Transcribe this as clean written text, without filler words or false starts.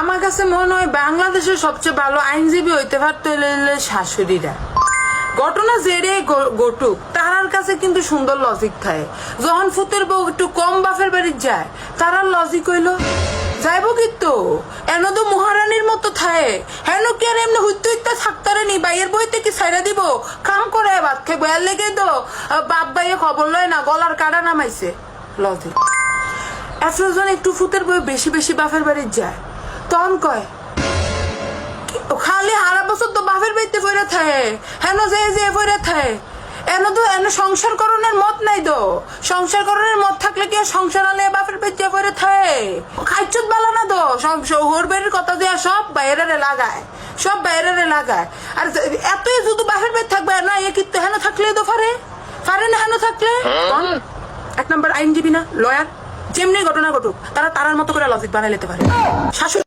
আমার কাছে মনে হয় বাংলাদেশের সবচেয়ে ভালো আইনজীবী হইতে পারতো হইলে শাশুড়িরা। ঘটনা জেরে ঘটুক তারার কাছে কিন্তু সুন্দর লজিক থাকে। যখন ফুতের বউ একটু কম বাপের বাড়ি যায় তারার লজিক হইলো যাইবো কিন্তু এন তো মহারানীর মতো থাকে, হেন কি আর এমনি হুইতে হুইতে থাকতারে নি, বাইয়ের বইতে কি ছাইরা দিব, কাম করে ভাত খাই বয়ার লেগে তো বাপ বাইয়ে খবর লয় না, গলার কাটা নামাইছে লজিক। একজন একটু ফুতের বই বেশি বেশি বাপের বাড়ি যায় তখন কয় খালি হারা বছর তো বাপের বাড়িতে ফেরে থাকে, হেন যে ফেরে থাকে, এন সংসার করণের মত নাই তো, সংসার করণের মত থাকলে কি সংসার আলে বাপের বাড়িতে ফেরে থাকে, খাইচুত বালা না তো, ওর বাড়ির কথা দিয়ে সব বাইরে লাগায়, সব বাইরে লাগায়। আর এতই শুধু বাপের বাড়ি থাকবে না, এ কিন্তু হেন থাকলে তো পারে না, হেন থাকলে এক নম্বর আইনজীবী না লয়ার, যেমনি ঘটনা ঘটুক তারা তারার মতো করে লজিক বানাই নিতে পারে। শাশুড়ি